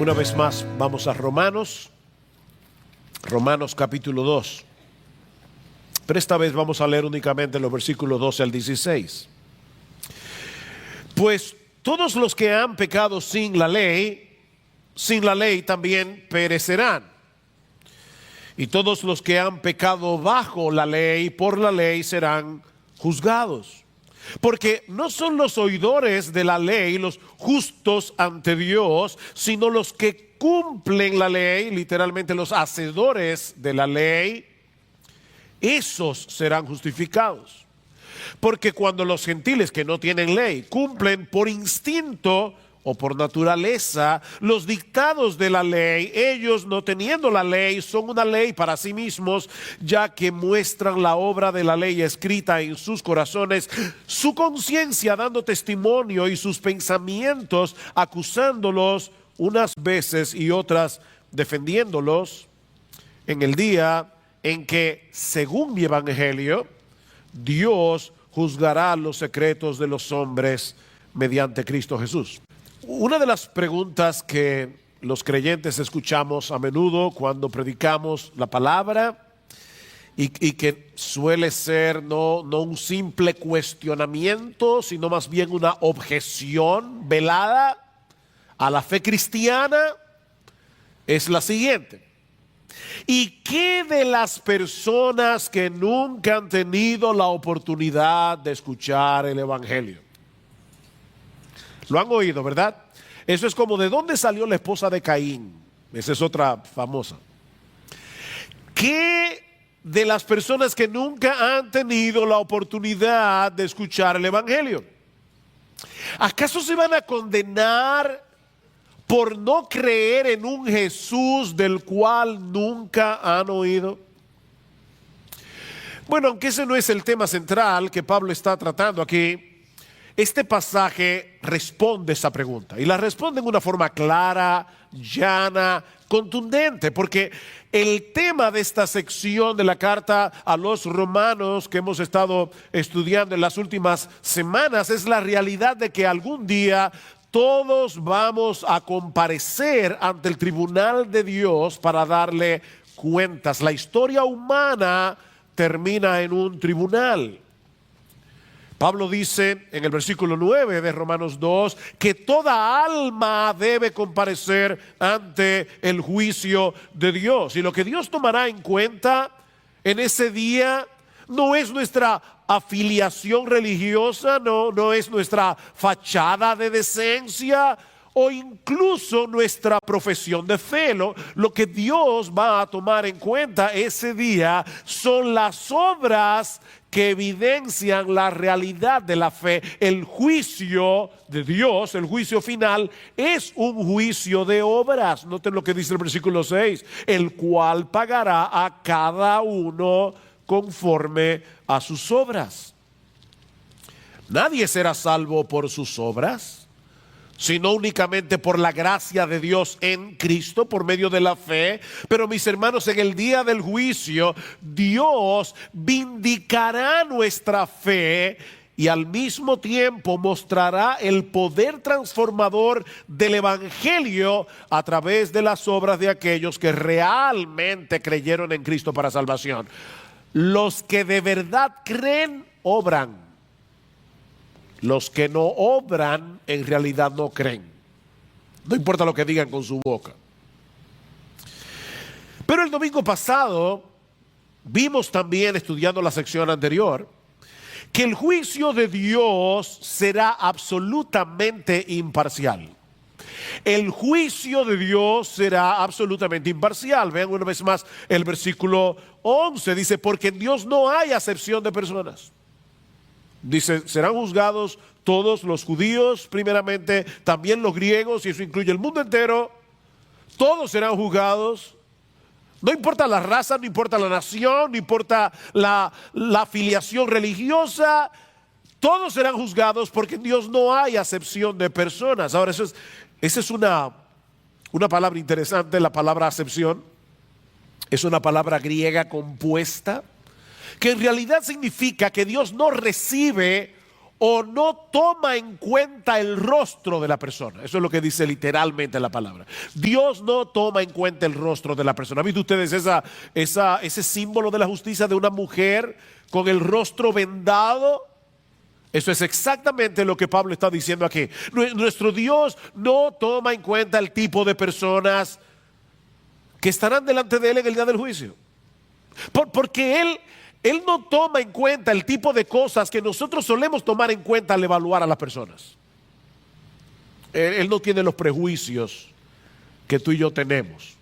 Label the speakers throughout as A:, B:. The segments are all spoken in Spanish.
A: Una vez más, vamos a Romanos capítulo 2. Pero esta vez vamos a leer únicamente los versículos 12 al 16. Pues todos los que han pecado sin la ley también perecerán. Y todos los que han pecado bajo la ley, por la ley serán juzgados. Porque no son los oidores de la ley los justos ante Dios, sino los que cumplen la ley, literalmente los hacedores de la ley, esos serán justificados. Porque cuando los gentiles que no tienen ley cumplen por instinto o por naturaleza los dictados de la ley, ellos, no teniendo la ley, son una ley para sí mismos, ya que muestran la obra de la ley escrita en sus corazones, su conciencia dando testimonio y sus pensamientos acusándolos unas veces y otras defendiéndolos, en el día en que, según mi evangelio, Dios juzgará los secretos de los hombres mediante Cristo Jesús. Una de las preguntas que los creyentes escuchamos a menudo cuando predicamos la palabra y que suele ser no un simple cuestionamiento, sino más bien una objeción velada a la fe cristiana, es la siguiente: ¿y qué de las personas que nunca han tenido la oportunidad de escuchar el evangelio? Lo han oído, ¿verdad? Eso es como ¿de dónde salió la esposa de Caín? Esa es otra famosa. ¿Qué de las personas que nunca han tenido la oportunidad de escuchar el evangelio? ¿Acaso se van a condenar por no creer en un Jesús del cual nunca han oído? Bueno, aunque ese no es el tema central que Pablo está tratando aquí, este pasaje responde esa pregunta, y la responde en una forma clara, llana, contundente, porque el tema de esta sección de la carta a los romanos que hemos estado estudiando en las últimas semanas es la realidad de que algún día todos vamos a comparecer ante el tribunal de Dios para darle cuentas. La historia humana termina en un tribunal. Pablo dice en el versículo 9 de Romanos 2 que toda alma debe comparecer ante el juicio de Dios. Y lo que Dios tomará en cuenta en ese día no es nuestra afiliación religiosa, no es nuestra fachada de decencia o incluso nuestra profesión de fe. Lo que Dios va a tomar en cuenta ese día son las obras que evidencian la realidad de la fe. El juicio de Dios, el juicio final, es un juicio de obras. Noten lo que dice el versículo 6, el cual pagará a cada uno conforme a sus obras. Nadie será salvo por sus obras, sino únicamente por la gracia de Dios en Cristo, por medio de la fe. Pero mis hermanos, en el día del juicio, Dios vindicará nuestra fe y al mismo tiempo mostrará el poder transformador del evangelio a través de las obras de aquellos que realmente creyeron en Cristo para salvación. Los que de verdad creen, obran. Los que no obran, en realidad no creen. No importa lo que digan con su boca. Pero el domingo pasado vimos también, estudiando la sección anterior, que el juicio de Dios será absolutamente imparcial. El juicio de Dios será absolutamente imparcial. Vean una vez más el versículo 11. Dice, porque en Dios no hay acepción de personas. Dice, serán juzgados todos los judíos, primeramente, también los griegos, y eso incluye el mundo entero. Todos serán juzgados. No importa la raza, no importa la nación, no importa la afiliación religiosa. Todos serán juzgados porque en Dios no hay acepción de personas. Ahora, esa es una palabra interesante, la palabra acepción. Es una palabra griega compuesta, que en realidad significa que Dios no recibe o no toma en cuenta el rostro de la persona. Eso es lo que dice literalmente la palabra. Dios no toma en cuenta el rostro de la persona. ¿Han visto ustedes ese símbolo de la justicia de una mujer con el rostro vendado? Eso es exactamente lo que Pablo está diciendo aquí. Nuestro Dios no toma en cuenta el tipo de personas que estarán delante de Él en el día del juicio. Porque Él no toma en cuenta el tipo de cosas que nosotros solemos tomar en cuenta al evaluar a las personas. Él no tiene los prejuicios que tú y yo tenemos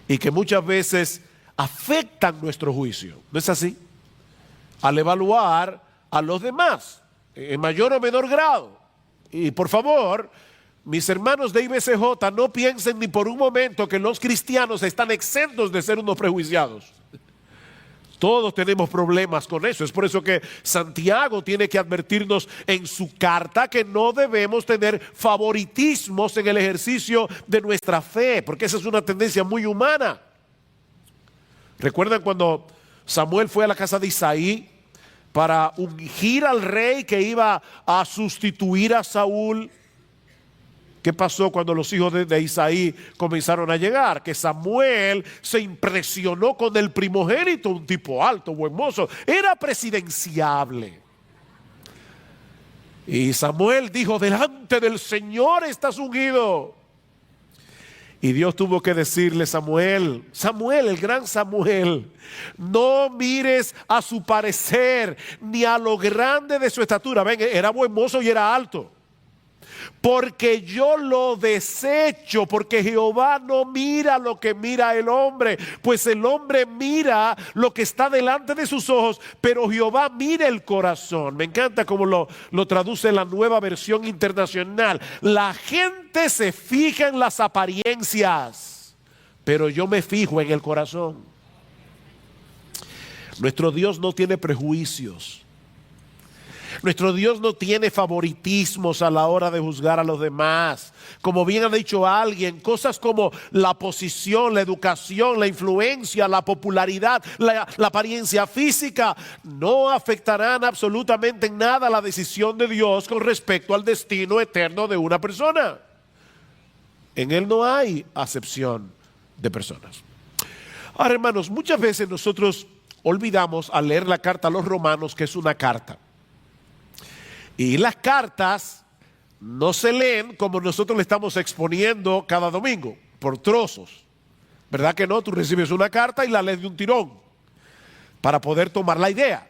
A: y que muchas veces afectan nuestro juicio. ¿No es así? Al evaluar a los demás, en mayor o menor grado. Y por favor, mis hermanos de IBCJ, no piensen ni por un momento que los cristianos están exentos de ser unos prejuiciados. Todos tenemos problemas con eso. Es por eso que Santiago tiene que advertirnos en su carta que no debemos tener favoritismos en el ejercicio de nuestra fe, porque esa es una tendencia muy humana. ¿Recuerdan cuando Samuel fue a la casa de Isaí para ungir al rey que iba a sustituir a Saúl? ¿Qué pasó cuando los hijos de Isaí comenzaron a llegar? Que Samuel se impresionó con el primogénito, un tipo alto, buen mozo, era presidenciable. Y Samuel dijo: delante del Señor estás ungido. Y Dios tuvo que decirle: Samuel, el gran Samuel, no mires a su parecer ni a lo grande de su estatura. Ven, era buen mozo y era alto. Porque yo lo desecho, porque Jehová no mira lo que mira el hombre, pues el hombre mira lo que está delante de sus ojos, pero Jehová mira el corazón. Me encanta cómo lo traduce la Nueva Versión Internacional. La gente se fija en las apariencias, pero yo me fijo en el corazón. Nuestro Dios no tiene prejuicios. Nuestro Dios no tiene favoritismos a la hora de juzgar a los demás. Como bien ha dicho alguien, cosas como la posición, la educación, la influencia, la popularidad, la apariencia física, no afectarán absolutamente en nada la decisión de Dios con respecto al destino eterno de una persona. En Él no hay acepción de personas. Ahora, hermanos, muchas veces nosotros olvidamos al leer la carta a los romanos que es una carta. Y las cartas no se leen como nosotros le estamos exponiendo cada domingo, por trozos. ¿Verdad que no? Tú recibes una carta y la lees de un tirón para poder tomar la idea.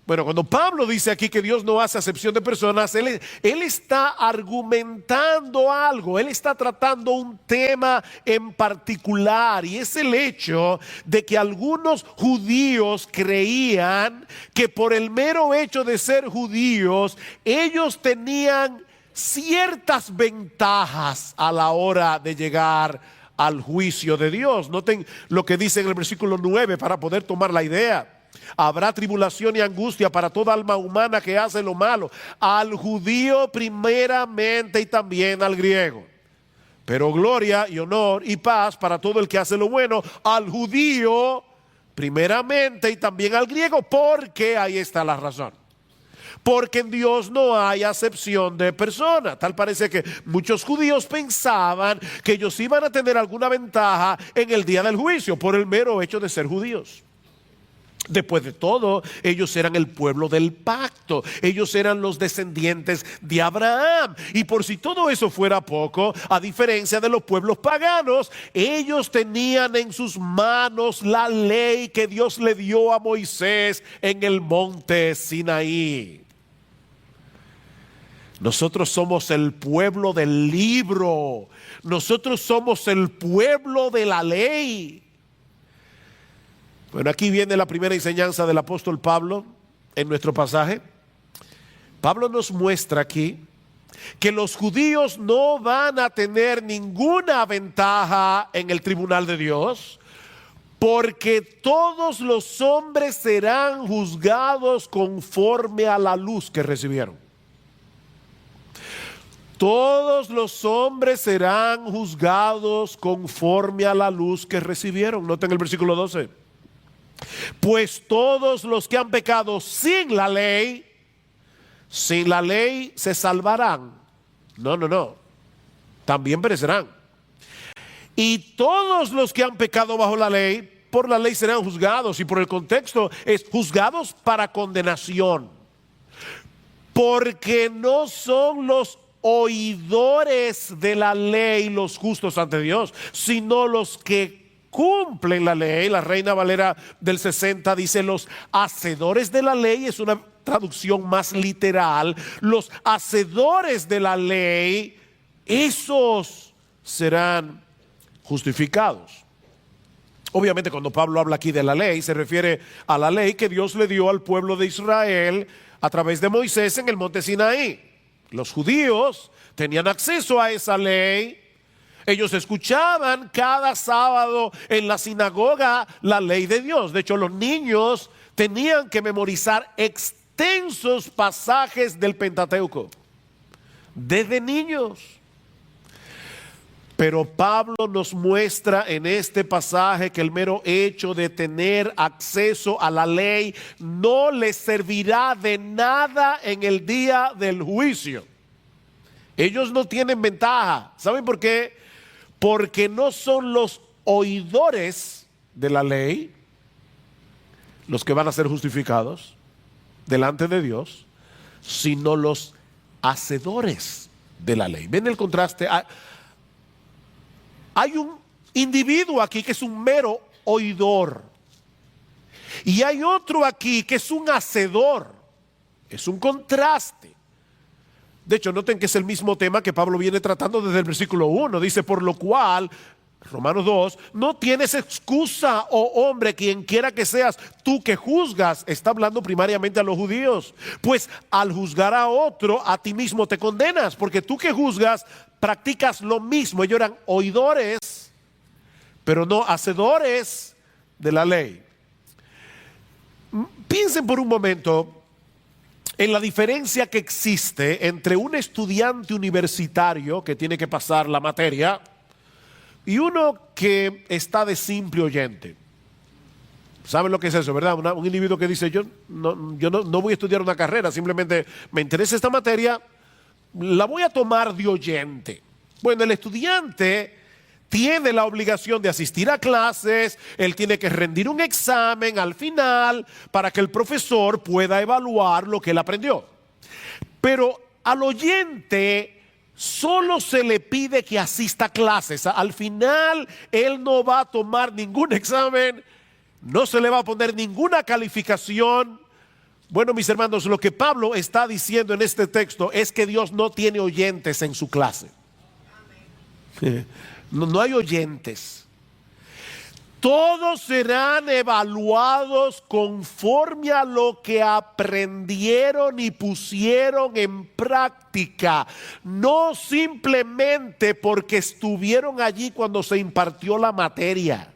A: Bueno, cuando Pablo dice aquí que Dios no hace acepción de personas, él está argumentando algo, él está tratando un tema en particular, y es el hecho de que algunos judíos creían que por el mero hecho de ser judíos, ellos tenían ciertas ventajas a la hora de llegar al juicio de Dios. Noten lo que dice en el versículo 9 para poder tomar la idea. Habrá tribulación y angustia para toda alma humana que hace lo malo, al judío primeramente y también al griego. Pero gloria y honor y paz para todo el que hace lo bueno, al judío primeramente y también al griego, porque ahí está la razón. Porque en Dios no hay acepción de personas. Tal parece que muchos judíos pensaban que ellos iban a tener alguna ventaja en el día del juicio por el mero hecho de ser judíos. Después de todo, ellos eran el pueblo del pacto, ellos eran los descendientes de Abraham. Y por si todo eso fuera poco, a diferencia de los pueblos paganos, ellos tenían en sus manos la ley que Dios le dio a Moisés en el monte Sinaí. Nosotros somos el pueblo del libro, nosotros somos el pueblo de la ley. Bueno, aquí viene la primera enseñanza del apóstol Pablo en nuestro pasaje. Pablo nos muestra aquí que los judíos no van a tener ninguna ventaja en el tribunal de Dios, porque todos los hombres serán juzgados conforme a la luz que recibieron. Todos los hombres serán juzgados conforme a la luz que recibieron. Noten el versículo 12. Pues todos los que han pecado sin la ley sin la ley se salvarán. No, no, no. También perecerán. Y todos los que han pecado bajo la ley, por la ley serán juzgados. Y por el contexto es juzgados para condenación. Porque no son los oidores de la ley los justos ante Dios, sino los que cumplen la ley. La Reina Valera del 60 dice: los hacedores de la ley, es una traducción más literal. Los hacedores de la ley, esos serán justificados. Obviamente, cuando Pablo habla aquí de la ley, se refiere a la ley que Dios le dio al pueblo de Israel a través de Moisés en el monte Sinaí. Los judíos tenían acceso a esa ley. Ellos escuchaban cada sábado en la sinagoga la ley de Dios. De hecho, los niños tenían que memorizar extensos pasajes del Pentateuco desde niños. Pero Pablo nos muestra en este pasaje que el mero hecho de tener acceso a la ley no les servirá de nada en el día del juicio. Ellos no tienen ventaja. ¿Saben por qué? Porque no son los oidores de la ley los que van a ser justificados delante de Dios, sino los hacedores de la ley. ¿Ven el contraste? Hay un individuo aquí que es un mero oidor. Y hay otro aquí que es un hacedor. Es un contraste. De hecho, noten que es el mismo tema que Pablo viene tratando desde el versículo 1. Dice: por lo cual, Romanos 2, no tienes excusa, oh hombre, quien quiera que seas, tú que juzgas. Está hablando primariamente a los judíos. Pues al juzgar a otro, a ti mismo te condenas, porque tú que juzgas, practicas lo mismo. Ellos eran oidores, pero no hacedores de la ley. Piensen por un momento en la diferencia que existe entre un estudiante universitario que tiene que pasar la materia y uno que está de simple oyente. ¿Saben lo que es eso, verdad? Un individuo que dice: yo no voy a estudiar una carrera, simplemente me interesa esta materia, la voy a tomar de oyente. Bueno, el estudiante tiene la obligación de asistir a clases, él tiene que rendir un examen al final para que el profesor pueda evaluar lo que él aprendió. Pero al oyente solo se le pide que asista a clases. Al final él no va a tomar ningún examen, no se le va a poner ninguna calificación. Bueno, mis hermanos, lo que Pablo está diciendo en este texto es que Dios no tiene oyentes en su clase. No hay oyentes. Todos serán evaluados conforme a lo que aprendieron y pusieron en práctica, no simplemente porque estuvieron allí cuando se impartió la materia.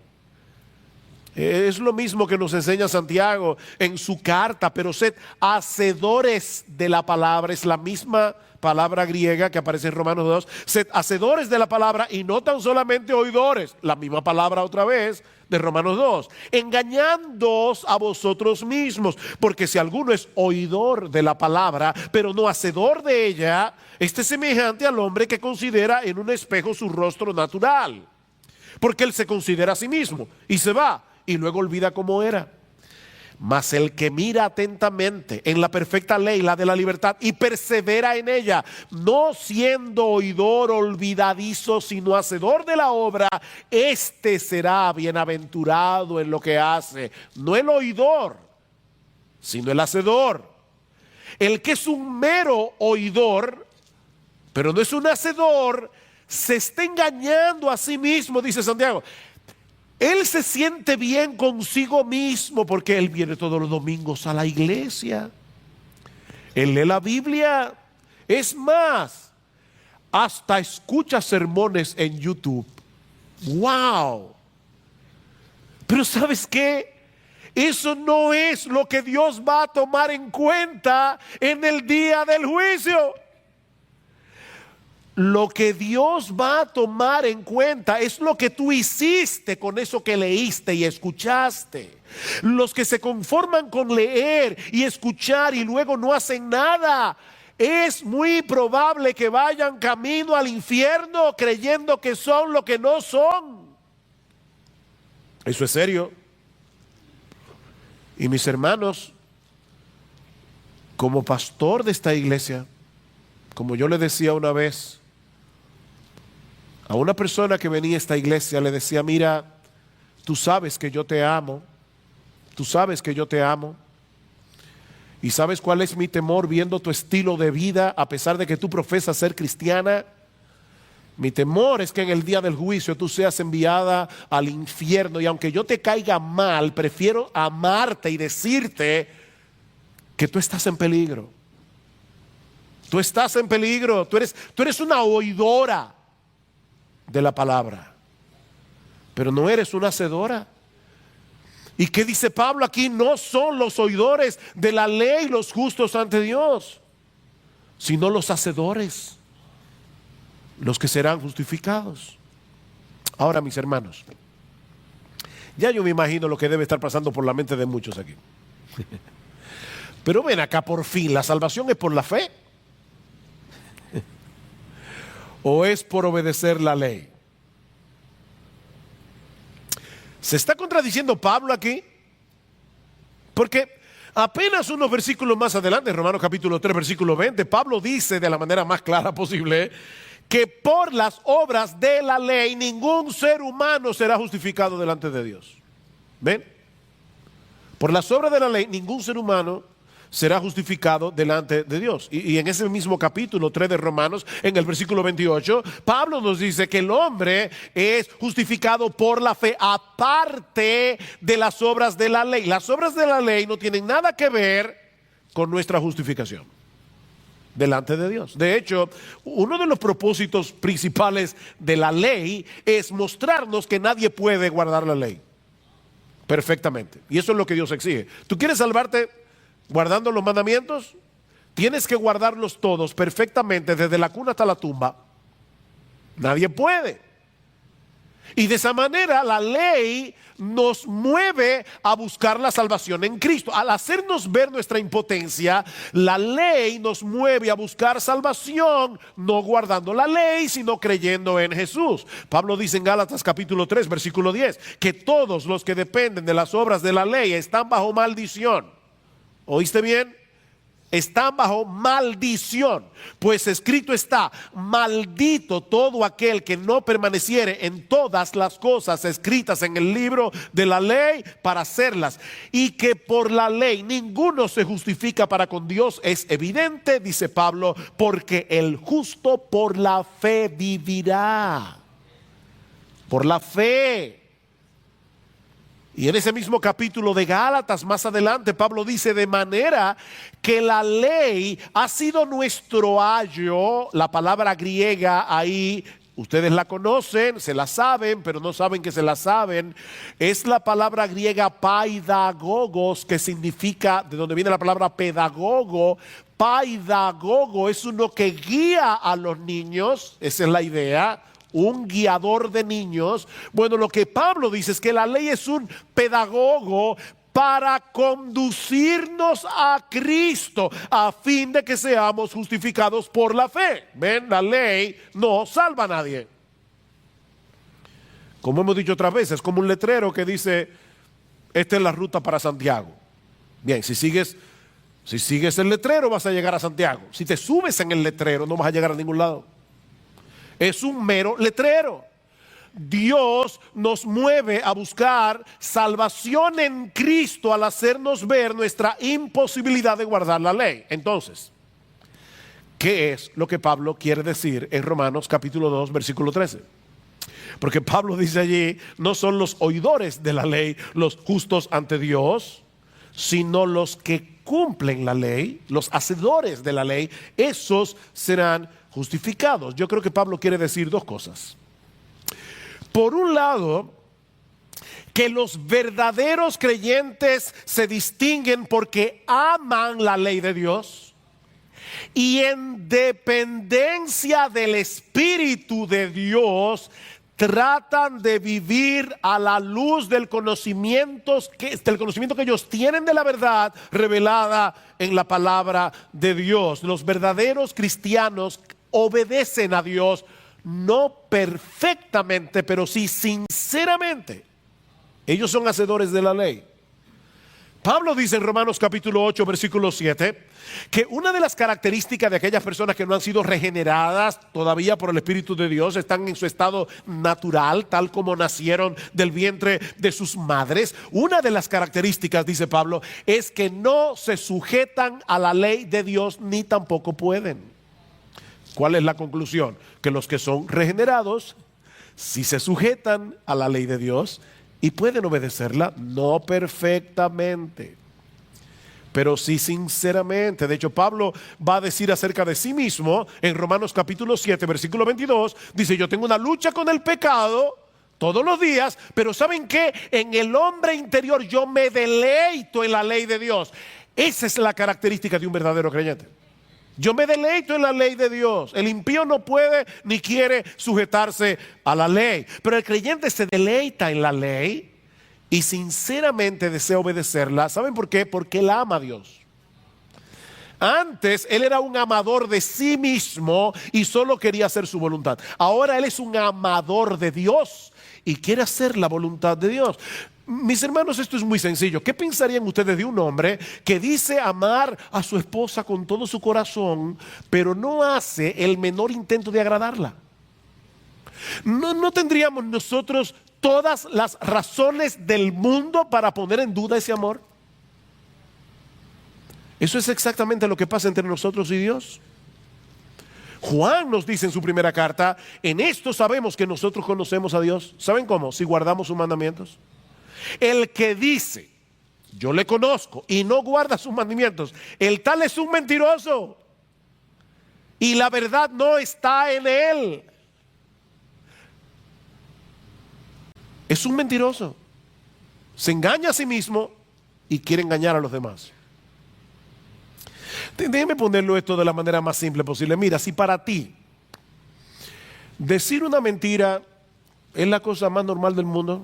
A: Es lo mismo que nos enseña Santiago en su carta: pero sed hacedores de la palabra. Es la misma palabra griega que aparece en Romanos 2. Sed hacedores de la palabra y no tan solamente oidores. La misma palabra otra vez de Romanos 2. Engañándoos a vosotros mismos, porque si alguno es oidor de la palabra, pero no hacedor de ella, este es semejante al hombre que considera en un espejo su rostro natural. Porque él se considera a sí mismo y se va y luego olvida cómo era. Mas el que mira atentamente en la perfecta ley, la de la libertad, y persevera en ella, no siendo oidor olvidadizo, sino hacedor de la obra, este será bienaventurado en lo que hace. No el oidor, sino el hacedor. El que es un mero oidor, pero no es un hacedor, se está engañando a sí mismo, dice Santiago. Él se siente bien consigo mismo porque él viene todos los domingos a la iglesia. Él lee la Biblia. Es más, hasta escucha sermones en YouTube. ¡Wow! Pero ¿sabes qué? Eso no es lo que Dios va a tomar en cuenta en el día del juicio. lo que Dios va a tomar en cuenta es lo que tú hiciste con eso que leíste y escuchaste. Los que se conforman con leer y escuchar y luego no hacen nada, es muy probable que vayan camino al infierno creyendo que son lo que no son. Eso es serio. Y mis hermanos, como pastor de esta iglesia, como yo le decía una vez a una persona que venía a esta iglesia, le decía: mira, tú sabes que yo te amo, tú sabes que yo te amo, y sabes cuál es mi temor viendo tu estilo de vida, a pesar de que tú profesas ser cristiana. Mi temor es que en el día del juicio tú seas enviada al infierno, y aunque yo te caiga mal, prefiero amarte y decirte que tú estás en peligro. Tú estás en peligro, tú eres una oidora de la palabra, pero no eres una hacedora. ¿Y qué dice Pablo aquí? No son los oidores de la ley los justos ante Dios, sino los hacedores los que serán justificados. Ahora, mis hermanos, ya yo me imagino lo que debe estar pasando por la mente de muchos aquí. Pero ven acá, por fin, ¿la salvación es por la fe? ¿O es por obedecer la ley? ¿Se está contradiciendo Pablo aquí? Porque apenas unos versículos más adelante, Romanos capítulo 3, versículo 20, Pablo dice de la manera más clara posible que por las obras de la ley ningún ser humano será justificado delante de Dios. ¿Ven? Por las obras de la ley ningún ser humano será justificado delante de Dios. Y en ese mismo capítulo 3 de Romanos, en el versículo 28, Pablo nos dice que el hombre es justificado por la fe aparte de las obras de la ley. Las obras de la ley no tienen nada que ver con nuestra justificación delante de Dios. De hecho, uno de los propósitos principales de la ley es mostrarnos que nadie puede guardar la ley perfectamente. Y eso es lo que Dios exige. ¿Tú quieres salvarte guardando los mandamientos? Tienes que guardarlos todos perfectamente, desde la cuna hasta la tumba. Nadie puede. Y de esa manera la ley nos mueve a buscar la salvación en Cristo. Al hacernos ver nuestra impotencia, la ley nos mueve a buscar salvación, no guardando la ley, sino creyendo en Jesús. Pablo dice en Gálatas capítulo 3, versículo 10, que todos los que dependen de las obras de la ley están bajo maldición. ¿Oíste bien? Están bajo maldición, pues escrito está: maldito todo aquel que no permaneciere en todas las cosas escritas en el libro de la ley para hacerlas. Y que por la ley ninguno se justifica para con Dios es evidente, dice Pablo, porque el justo por la fe vivirá. Por la fe. Y en ese mismo capítulo de Gálatas, más adelante, Pablo dice: de manera que la ley ha sido nuestro ayo. La palabra griega ahí, ustedes la conocen, se la saben, pero no saben que se la saben. Es la palabra griega paidagogos, que significa, de donde viene la palabra pedagogo. Paidagogo es uno que guía a los niños, esa es la idea. Un guiador de niños. Bueno, lo que Pablo dice es que la ley es un pedagogo para conducirnos a Cristo, a fin de que seamos justificados por la fe. Ven, la ley no salva a nadie. Como hemos dicho otras veces, es como un letrero que dice: esta es la ruta para Santiago. Bien, si sigues el letrero vas a llegar a Santiago. Si te subes en el letrero no vas a llegar a ningún lado. Es un mero letrero. Dios nos mueve a buscar salvación en Cristo al hacernos ver nuestra imposibilidad de guardar la ley. Entonces, ¿qué es lo que Pablo quiere decir en Romanos capítulo 2, versículo 13? Porque Pablo dice allí: no son los oidores de la ley los justos ante Dios, sino los que cumplen la ley, los hacedores de la ley, esos serán justificados. Yo creo que Pablo quiere decir dos cosas. Por un lado, que los verdaderos creyentes se distinguen porque aman la ley de Dios. y en dependencia del Espíritu de Dios tratan de vivir a la luz del conocimiento que ellos tienen de la verdad revelada en la palabra de Dios. Los verdaderos cristianos obedecen a Dios, no perfectamente, pero sí sinceramente. Ellos son hacedores de la ley. Pablo dice en Romanos capítulo 8, versículo 7, que una de las características de aquellas personas que no han sido regeneradas todavía por el Espíritu de Dios, están en su estado natural, tal como nacieron del vientre de sus madres. Una de las características, dice Pablo, es que no se sujetan a la ley de Dios ni tampoco pueden. ¿Cuál es la conclusión? Que los que son regenerados sí se sujetan a la ley de Dios y pueden obedecerla, no perfectamente, pero sí sinceramente. De hecho, Pablo va a decir acerca de sí mismo en Romanos capítulo 7, versículo 22, dice: yo tengo una lucha con el pecado todos los días, pero ¿saben qué? En el hombre interior yo me deleito en la ley de Dios. Esa es la característica de un verdadero creyente. Yo me deleito en la ley de Dios. El impío no puede ni quiere sujetarse a la ley, pero el creyente se deleita en la ley y sinceramente desea obedecerla. ¿Saben por qué? Porque él ama a Dios. Antes él era un amador de sí mismo y solo quería hacer su voluntad. Ahora él es un amador de Dios y quiere hacer la voluntad de Dios. Mis hermanos, esto es muy sencillo. ¿Qué pensarían ustedes de un hombre que dice amar a su esposa con todo su corazón, pero no hace el menor intento de agradarla? ¿No tendríamos nosotros todas las razones del mundo para poner en duda ese amor? Eso es exactamente lo que pasa entre nosotros y Dios. Juan nos dice en su primera carta: en esto sabemos que nosotros conocemos a Dios. ¿Saben cómo? Si guardamos sus mandamientos. El que dice yo le conozco y no guarda sus mandamientos, el tal es un mentiroso y la verdad no está en él. Es un mentiroso. Se engaña a sí mismo y quiere engañar a los demás. Déjeme ponerlo esto de la manera más simple posible. Mira, si para ti decir una mentira es la cosa más normal del mundo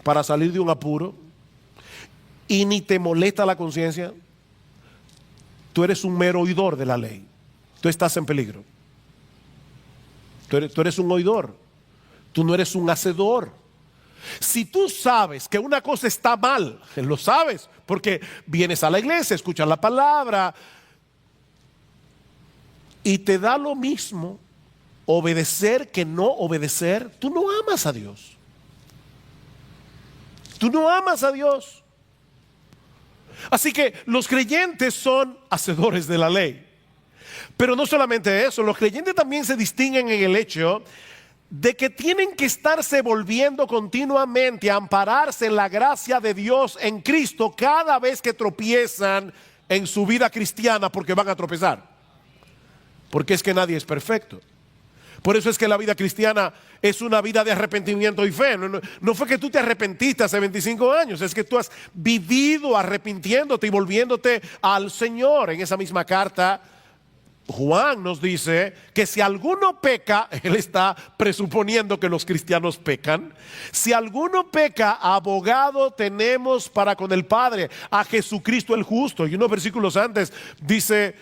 A: para salir de un apuro y ni te molesta la conciencia, tú eres un mero oidor de la ley. Tú estás en peligro. Tú eres un oidor. Tú no eres un hacedor. Si tú sabes que una cosa está mal, lo sabes porque vienes a la iglesia, escuchas la palabra y te da lo mismo obedecer que no obedecer, tú no amas a Dios. Tú no amas a Dios. Así que los creyentes son hacedores de la ley. Pero no solamente eso, los creyentes también se distinguen en el hecho de que tienen que estarse volviendo continuamente a ampararse en la gracia de Dios en Cristo cada vez que tropiezan en su vida cristiana, porque van a tropezar. Porque es que nadie es perfecto. Por eso es que la vida cristiana es una vida de arrepentimiento y fe. No fue que tú te arrepentiste hace 25 años, es que tú has vivido arrepintiéndote y volviéndote al Señor. En esa misma carta, Juan nos dice que si alguno peca, él está presuponiendo que los cristianos pecan. Si alguno peca, abogado tenemos para con el Padre, a Jesucristo el justo. Y unos versículos antes dice: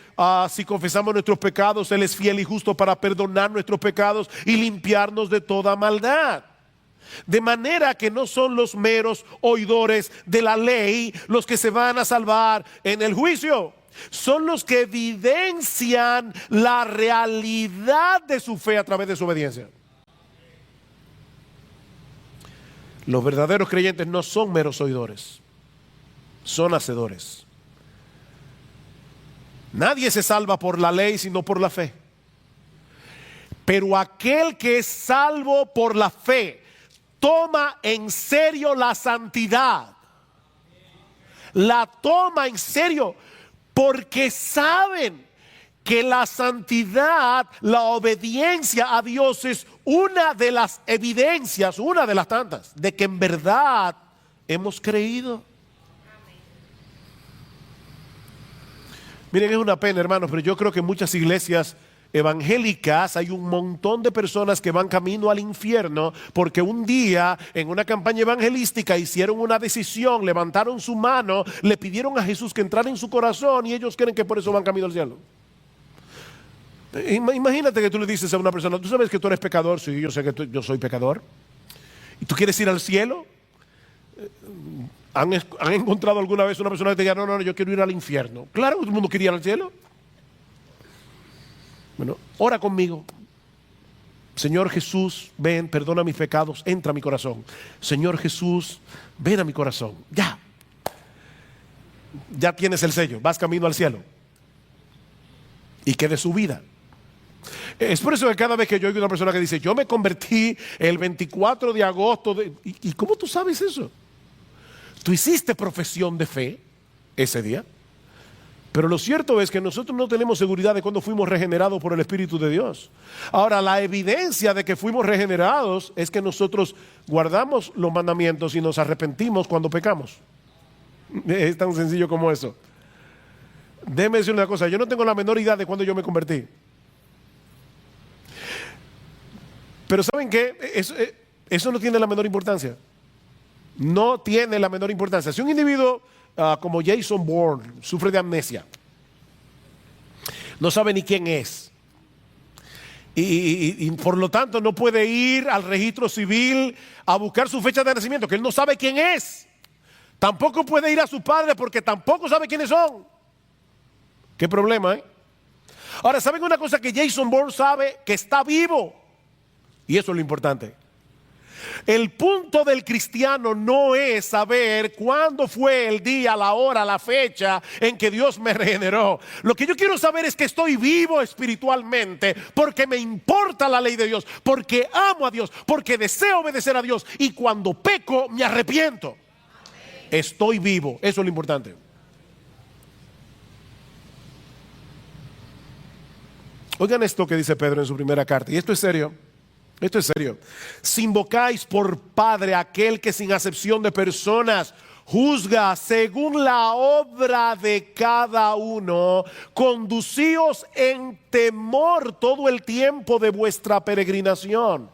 A: si confesamos nuestros pecados, Él es fiel y justo para perdonar nuestros pecados y limpiarnos de toda maldad. De manera que no son los meros oidores de la ley los que se van a salvar en el juicio. Son los que evidencian la realidad de su fe a través de su obediencia. Los verdaderos creyentes no son meros oidores, son hacedores. Nadie se salva por la ley sino por la fe. Pero aquel que es salvo por la fe toma en serio la santidad. La toma en serio. Porque saben que la santidad, la obediencia a Dios es una de las evidencias, una de las tantas, de que en verdad hemos creído. Miren, es una pena, hermanos, pero yo creo que en muchas iglesias evangélicas hay un montón de personas que van camino al infierno porque un día en una campaña evangelística hicieron una decisión, levantaron su mano, le pidieron a Jesús que entrara en su corazón y ellos creen que por eso van camino al cielo. Imagínate que tú le dices a una persona, ¿tú sabes que tú eres pecador? Sí, yo sé que yo soy pecador. ¿Y tú quieres ir al cielo? ¿Han encontrado alguna vez una persona que te diga, no, yo quiero ir al infierno? Claro que todo el mundo quiere ir al cielo. Bueno, ora conmigo. Señor Jesús, ven, perdona mis pecados, entra a mi corazón. Señor Jesús, ven a mi corazón. Ya tienes el sello, vas camino al cielo. Y que de su vida. Es por eso que cada vez que yo oigo a una persona que dice, yo me convertí el 24 de agosto. ¿Y cómo tú sabes eso? ¿Tú hiciste profesión de fe ese día? Pero lo cierto es que nosotros no tenemos seguridad de cuándo fuimos regenerados por el Espíritu de Dios. Ahora, la evidencia de que fuimos regenerados es que nosotros guardamos los mandamientos y nos arrepentimos cuando pecamos. Es tan sencillo como eso. Déjeme decir una cosa, yo no tengo la menor idea de cuándo yo me convertí. Pero ¿saben qué? Eso no tiene la menor importancia. No tiene la menor importancia. Si un individuo como Jason Bourne sufre de amnesia, no sabe ni quién es, y por lo tanto no puede ir al registro civil a buscar su fecha de nacimiento, que él no sabe quién es, tampoco puede ir a su padre porque tampoco sabe quiénes son. ¿Qué problema, eh? Ahora, ¿saben una cosa? Que Jason Bourne sabe que está vivo, y eso es lo importante. El punto del cristiano no es saber cuándo fue el día, la hora, la fecha en que Dios me regeneró. Lo que yo quiero saber es que estoy vivo espiritualmente porque me importa la ley de Dios, porque amo a Dios, porque deseo obedecer a Dios y cuando peco me arrepiento. Estoy vivo, eso es lo importante. Oigan esto que dice Pedro en su primera carta, y esto es serio. Esto es serio. Si invocáis por Padre a aquel que sin acepción de personas juzga según la obra de cada uno, conducíos en temor todo el tiempo de vuestra peregrinación.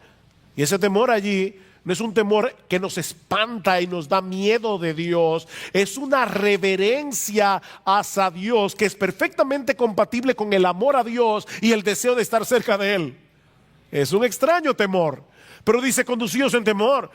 A: Y ese temor allí no es un temor que nos espanta y nos da miedo de Dios, es una reverencia hacia Dios que es perfectamente compatible con el amor a Dios y el deseo de estar cerca de Él. Es un extraño temor, pero dice conducíos en temor,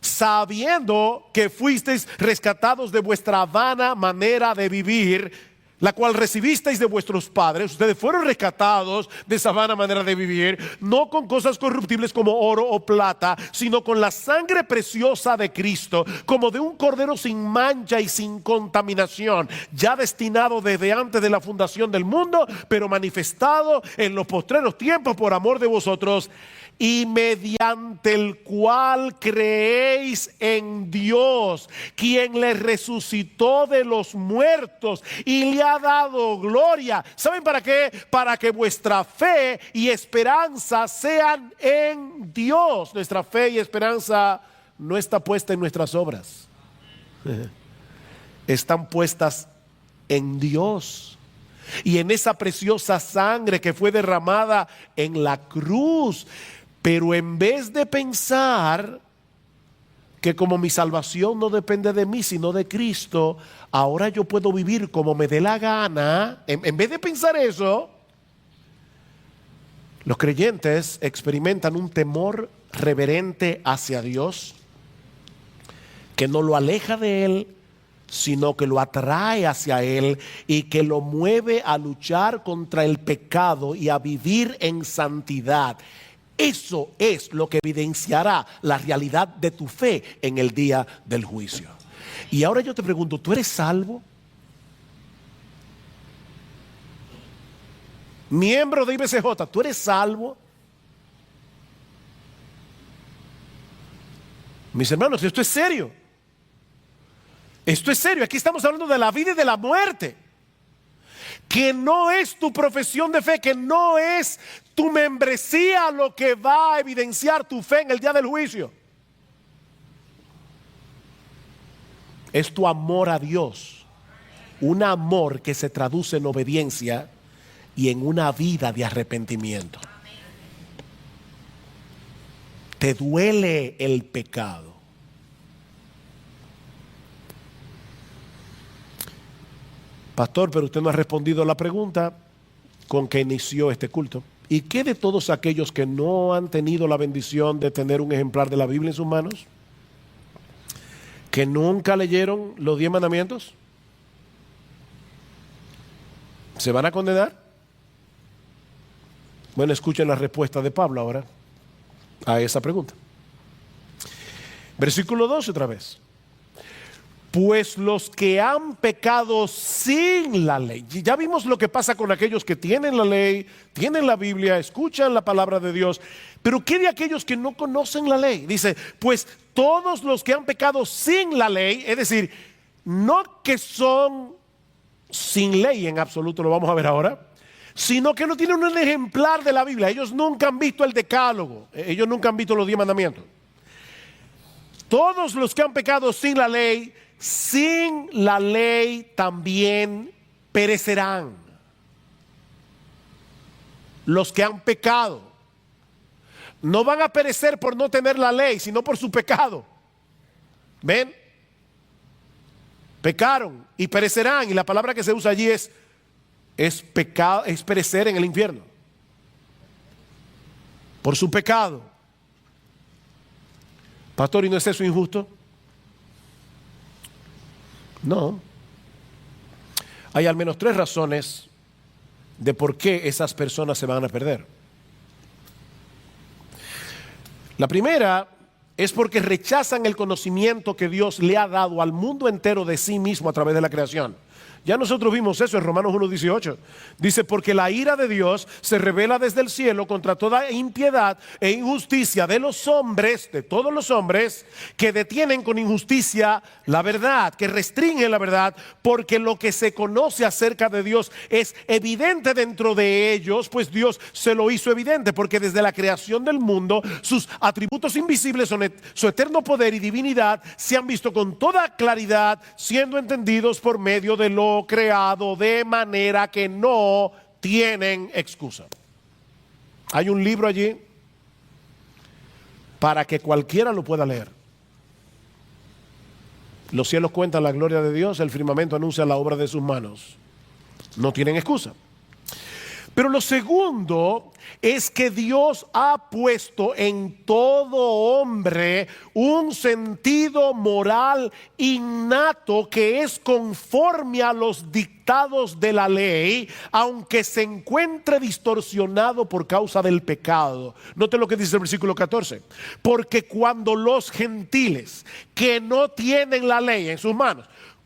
A: sabiendo que fuisteis rescatados de vuestra vana manera de vivir, la cual recibisteis de vuestros padres. Ustedes fueron rescatados de esa vana manera de vivir, no con cosas corruptibles como oro o plata, sino con la sangre preciosa de Cristo, como de un cordero sin mancha y sin contaminación, ya destinado desde antes de la fundación del mundo, pero manifestado en los postreros tiempos por amor de vosotros, y mediante el cual creéis en Dios, quien le resucitó de los muertos y le ha dado gloria. ¿Saben para qué? Para que vuestra fe y esperanza sean en Dios. Nuestra fe y esperanza no está puesta en nuestras obras. Están puestas en Dios. Y en esa preciosa sangre que fue derramada en la cruz. Pero en vez de pensar que como mi salvación no depende de mí sino de Cristo, ahora yo puedo vivir como me dé la gana, en vez de pensar eso, los creyentes experimentan un temor reverente hacia Dios que no lo aleja de Él, sino que lo atrae hacia Él y que lo mueve a luchar contra el pecado y a vivir en santidad. Eso es lo que evidenciará la realidad de tu fe en el día del juicio. Y ahora yo te pregunto, ¿tú eres salvo? Miembro de IBCJ, ¿tú eres salvo? Mis hermanos, esto es serio. Esto es serio. Aquí estamos hablando de la vida y de la muerte. Que no es tu profesión de fe, que no es tu membresía lo que va a evidenciar tu fe en el día del juicio. Es tu amor a Dios. un amor que se traduce en obediencia y en una vida de arrepentimiento. Te duele el pecado. Pastor, pero usted no ha respondido a la pregunta con que inició este culto. ¿Y qué de todos aquellos que no han tenido la bendición de tener un ejemplar de la Biblia en sus manos? ¿Que nunca leyeron los 10 mandamientos? ¿Se van a condenar? Bueno, escuchen la respuesta de Pablo ahora a esa pregunta. Versículo 12 otra vez. Pues los que han pecado sin la ley. Ya vimos lo que pasa con aquellos que tienen la ley, tienen la Biblia, escuchan la palabra de Dios. Pero ¿qué de aquellos que no conocen la ley? Dice, pues todos los que han pecado sin la ley, es decir, no que son sin ley en absoluto, lo vamos a ver ahora, sino que no tienen un ejemplar de la Biblia. Ellos nunca han visto el decálogo, ellos nunca han visto los 10 mandamientos. Todos los que han pecado sin la ley también perecerán. Los que han pecado no van a perecer por no tener la ley, sino por su pecado. ¿Ven? Pecaron y perecerán, y la palabra que se usa allí es pecado, es perecer en el infierno. Por su pecado. Pastor, ¿y no es eso injusto? No. Hay al menos 3 razones de por qué esas personas se van a perder. La primera es porque rechazan el conocimiento que Dios le ha dado al mundo entero de sí mismo a través de la creación. Ya nosotros vimos eso en Romanos 1:18. Dice, porque la ira de Dios se revela desde el cielo contra toda impiedad e injusticia de los hombres, de todos los hombres, que detienen con injusticia la verdad, que restringen la verdad, porque lo que se conoce acerca de Dios es evidente dentro de ellos, pues Dios se lo hizo evidente, porque desde la creación del mundo, sus atributos invisibles, su eterno poder y divinidad, se han visto con toda claridad, siendo entendidos por medio de lo creado, de manera que no tienen excusa. Hay un libro allí para que cualquiera lo pueda leer. Los cielos cuentan la gloria de Dios, el firmamento anuncia la obra de sus manos. No tienen excusa. Pero lo segundo es que Dios ha puesto en todo hombre un sentido moral innato que es conforme a los dictados de la ley, aunque se encuentre distorsionado por causa del pecado. Note lo que dice el versículo 14. Porque cuando los gentiles que no tienen la ley en sus manos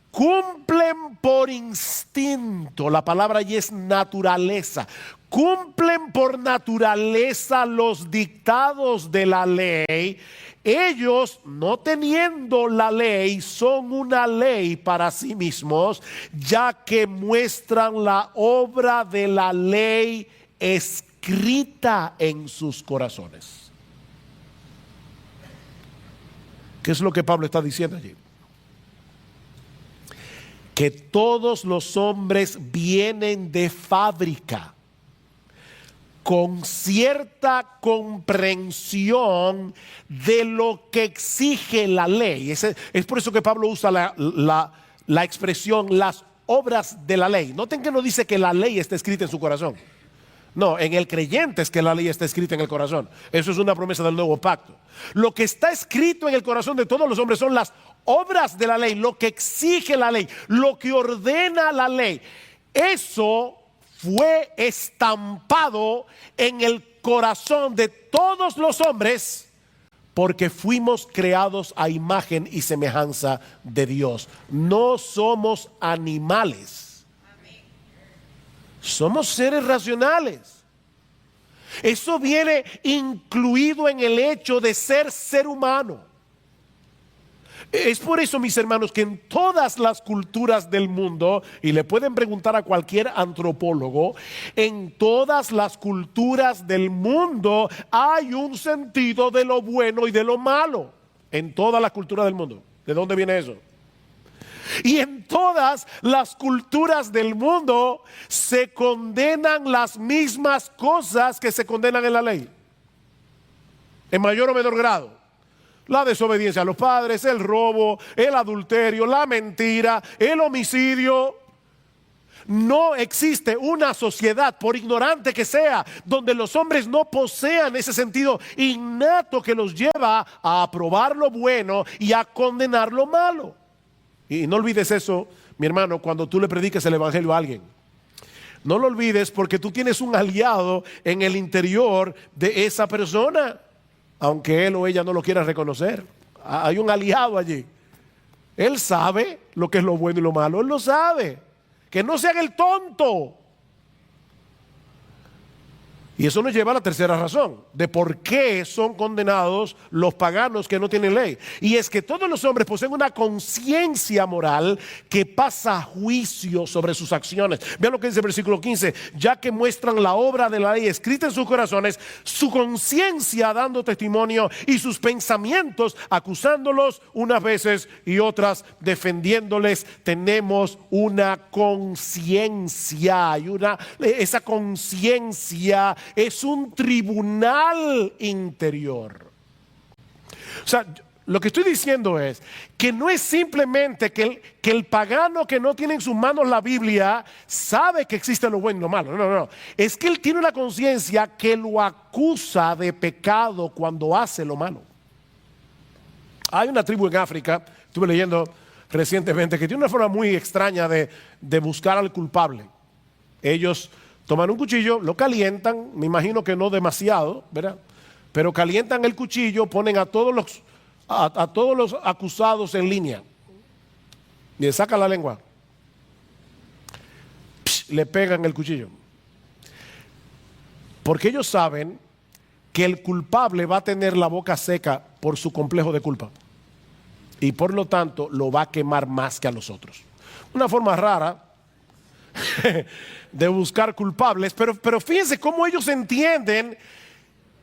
A: cumplen por instinto, la palabra allí es naturaleza, cumplen por naturaleza los dictados de la ley, ellos, no teniendo la ley, son una ley para sí mismos, ya que muestran la obra de la ley escrita en sus corazones. ¿Qué es lo que Pablo está diciendo allí? Que todos los hombres vienen de fábrica con cierta comprensión de lo que exige la ley. Es por eso que Pablo usa la expresión las obras de la ley. Noten que no dice que la ley está escrita en su corazón. No, en el creyente es que la ley está escrita en el corazón. Eso es una promesa del nuevo pacto. Lo que está escrito en el corazón de todos los hombres son las obras de la ley, lo que exige la ley, lo que ordena la ley. Eso fue estampado en el corazón de todos los hombres, porque fuimos creados a imagen y semejanza de Dios. No somos animales. Somos seres racionales. Eso viene incluido en el hecho de ser humano. Es por eso, mis hermanos, que en todas las culturas del mundo, y le pueden preguntar a cualquier antropólogo, en todas las culturas del mundo hay un sentido de lo bueno y de lo malo. En todas las culturas del mundo. ¿De dónde viene eso? Y en todas las culturas del mundo se condenan las mismas cosas que se condenan en la ley, en mayor o menor grado. La desobediencia a los padres, el robo, el adulterio, la mentira, el homicidio. No existe una sociedad, por ignorante que sea, donde los hombres no posean ese sentido innato que los lleva a aprobar lo bueno y a condenar lo malo. Y no olvides eso, mi hermano, cuando tú le prediques el evangelio a alguien. No lo olvides, porque tú tienes un aliado en el interior de esa persona, aunque él o ella no lo quiera reconocer. Hay un aliado allí. Él sabe lo que es lo bueno y lo malo, él lo sabe. Que no se haga el tonto. Y eso nos lleva a la tercera razón de por qué son condenados los paganos que no tienen ley. Y es que todos los hombres poseen una conciencia moral que pasa juicio sobre sus acciones. Vean lo que dice el versículo 15. Ya que muestran la obra de la ley escrita en sus corazones, su conciencia dando testimonio y sus pensamientos acusándolos unas veces y otras defendiéndoles. Tenemos una conciencia y esa conciencia es un tribunal interior. O sea, lo que estoy diciendo es que no es simplemente que el pagano que no tiene en sus manos la Biblia sabe que existe lo bueno y lo malo. No. Es que él tiene una conciencia que lo acusa de pecado cuando hace lo malo. Hay una tribu en África, estuve leyendo recientemente, que tiene una forma muy extraña de buscar al culpable. Ellos toman un cuchillo, lo calientan, me imagino que no demasiado, ¿verdad? Pero calientan el cuchillo, ponen a todos los acusados en línea. Y le sacan la lengua. Le pegan el cuchillo. Porque ellos saben que el culpable va a tener la boca seca por su complejo de culpa. Y por lo tanto lo va a quemar más que a los otros. Una forma rara de buscar culpables, pero fíjense cómo ellos entienden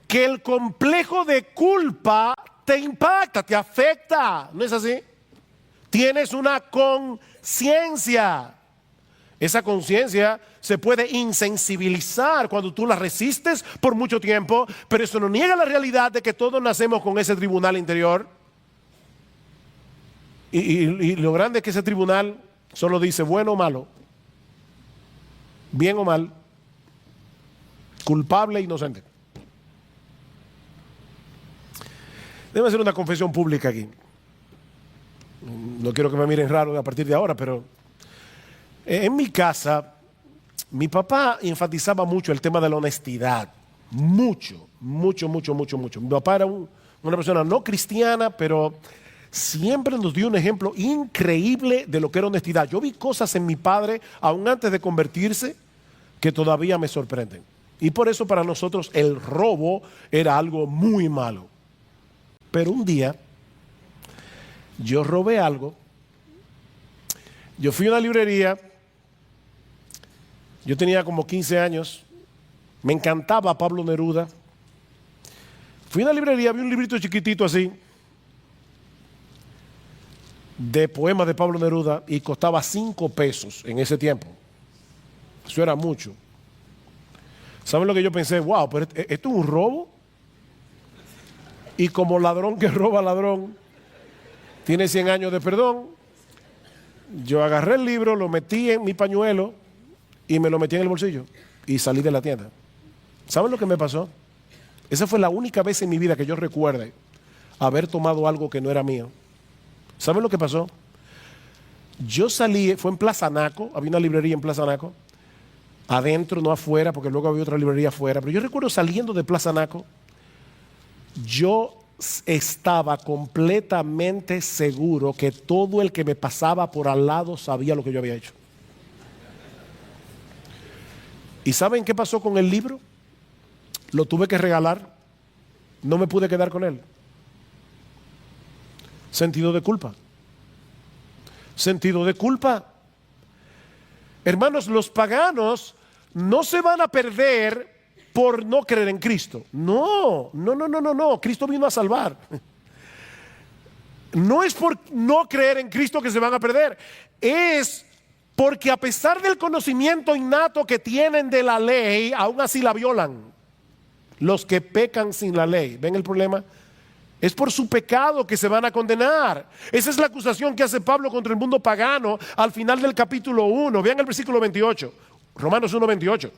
A: que el complejo de culpa te impacta, te afecta, ¿no es así? Tienes una conciencia. Esa conciencia se puede insensibilizar cuando tú la resistes por mucho tiempo, pero eso no niega la realidad de que todos nacemos con ese tribunal interior. Y lo grande es que ese tribunal solo dice bueno o malo, bien o mal, culpable e inocente. Debo hacer una confesión pública aquí. No quiero que me miren raro a partir de ahora, pero en mi casa, mi papá enfatizaba mucho el tema de la honestidad. Mucho. Mi papá era una persona no cristiana, pero siempre nos dio un ejemplo increíble de lo que era honestidad. Yo vi cosas en mi padre, aún antes de convertirse, que todavía me sorprenden. Y por eso para nosotros el robo era algo muy malo. Pero un día, yo robé algo. Yo fui a una librería. Yo tenía como 15 años. Me encantaba Pablo Neruda. Fui a una librería, vi un librito chiquitito así, de poemas de Pablo Neruda, y costaba 5 pesos en ese tiempo. Eso era mucho. ¿Saben lo que yo pensé? Wow, pero esto es un robo. Y como ladrón que roba ladrón, tiene 100 años de perdón. Yo agarré el libro, lo metí en mi pañuelo y me lo metí en el bolsillo y salí de la tienda. ¿Saben lo que me pasó? Esa fue la única vez en mi vida que yo recuerde haber tomado algo que no era mío. ¿Saben lo que pasó? Yo salí, fue en Plaza Naco, había una librería en Plaza Naco, adentro, no afuera, porque luego había otra librería afuera, pero yo recuerdo saliendo de Plaza Naco, yo estaba completamente seguro que todo el que me pasaba por al lado sabía lo que yo había hecho. ¿Y saben qué pasó con el libro? Lo tuve que regalar, no me pude quedar con él. Sentido de culpa. Sentido de culpa. Hermanos, los paganos no se van a perder por no creer en Cristo. No. Cristo vino a salvar. no es por no creer en Cristo que se van a perder, es porque a pesar del conocimiento innato que tienen de la ley, aún así la violan. Los que pecan sin la ley, ¿ven el problema? Es por su pecado que se van a condenar. Esa es la acusación que hace Pablo contra el mundo pagano al final del capítulo 1. Vean el versículo 28, Romanos 1:28.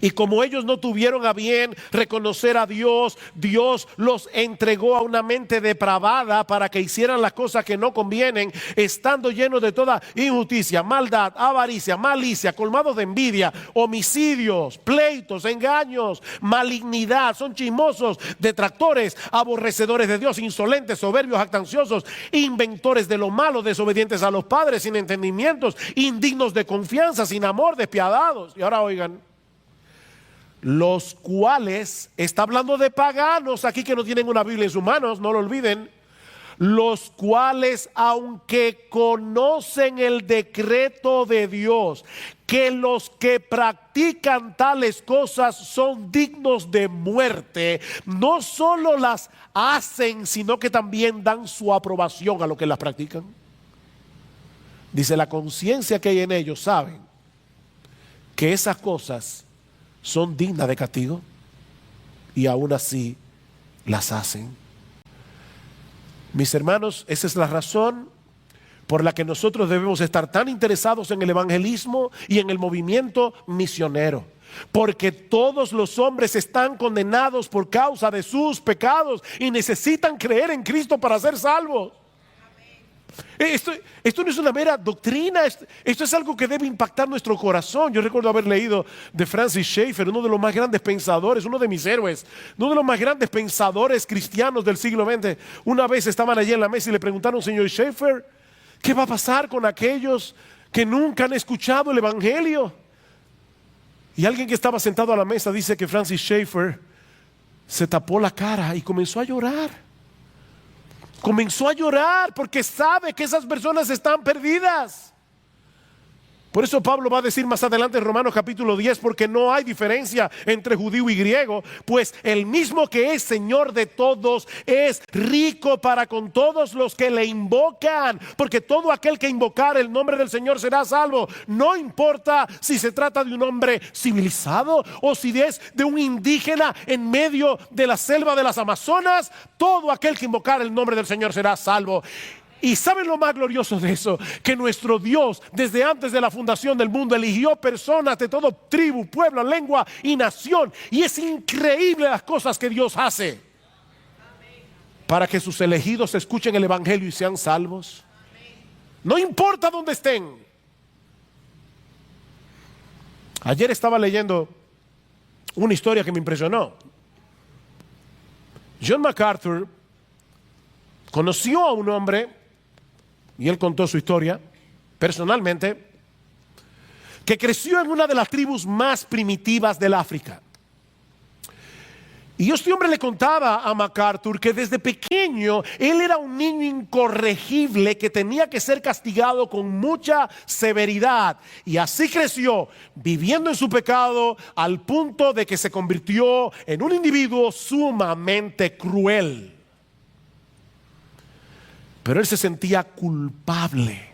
A: Y como ellos no tuvieron a bien reconocer a Dios, Dios los entregó a una mente depravada para que hicieran las cosas que no convienen, estando llenos de toda injusticia, maldad, avaricia, malicia, colmados de envidia, homicidios, pleitos, engaños, malignidad. Son chismosos, detractores, aborrecedores de Dios, insolentes, soberbios, jactanciosos, inventores de lo malo, desobedientes a los padres, sin entendimientos, indignos de confianza, sin amor, despiadados. Y ahora oigan, los cuales, está hablando de paganos aquí que no tienen una Biblia en sus manos, no lo olviden, los cuales, aunque conocen el decreto de Dios, que los que practican tales cosas son dignos de muerte, no solo las hacen, sino que también dan su aprobación a los que las practican. Dice, la conciencia que hay en ellos saben que esas cosas son dignas de castigo y aún así las hacen. Mis hermanos, esa es la razón por la que nosotros debemos estar tan interesados en el evangelismo y en el movimiento misionero. Porque todos los hombres están condenados por causa de sus pecados y necesitan creer en Cristo para ser salvos. Esto no es una mera doctrina, esto es algo que debe impactar nuestro corazón. Yo recuerdo haber leído de Francis Schaeffer, uno de los más grandes pensadores, uno de mis héroes, uno de los más grandes pensadores cristianos del siglo XX. Una vez estaban allí en la mesa y le preguntaron, señor Schaeffer, ¿qué va a pasar con aquellos que nunca han escuchado el evangelio? Y alguien que estaba sentado a la mesa dice que Francis Schaeffer se tapó la cara y comenzó a llorar. Comenzó a llorar porque sabe que esas personas están perdidas. Por eso Pablo va a decir más adelante en Romanos capítulo 10, porque no hay diferencia entre judío y griego, pues el mismo que es Señor de todos es rico para con todos los que le invocan, porque todo aquel que invocar el nombre del Señor será salvo. No importa si se trata de un hombre civilizado o si es de un indígena en medio de la selva de las Amazonas, todo aquel que invocar el nombre del Señor será salvo. Y ¿saben lo más glorioso de eso? Que nuestro Dios, desde antes de la fundación del mundo, eligió personas de todo tribu, pueblo, lengua y nación. Y es increíble las cosas que Dios hace para que sus elegidos escuchen el evangelio y sean salvos. No importa dónde estén. Ayer estaba leyendo una historia que me impresionó. John MacArthur conoció a un hombre, y él contó su historia personalmente, que creció en una de las tribus más primitivas del África. Y este hombre le contaba a MacArthur que desde pequeño él era un niño incorregible que tenía que ser castigado con mucha severidad. Y así creció, viviendo en su pecado al punto de que se convirtió en un individuo sumamente cruel. Pero él se sentía culpable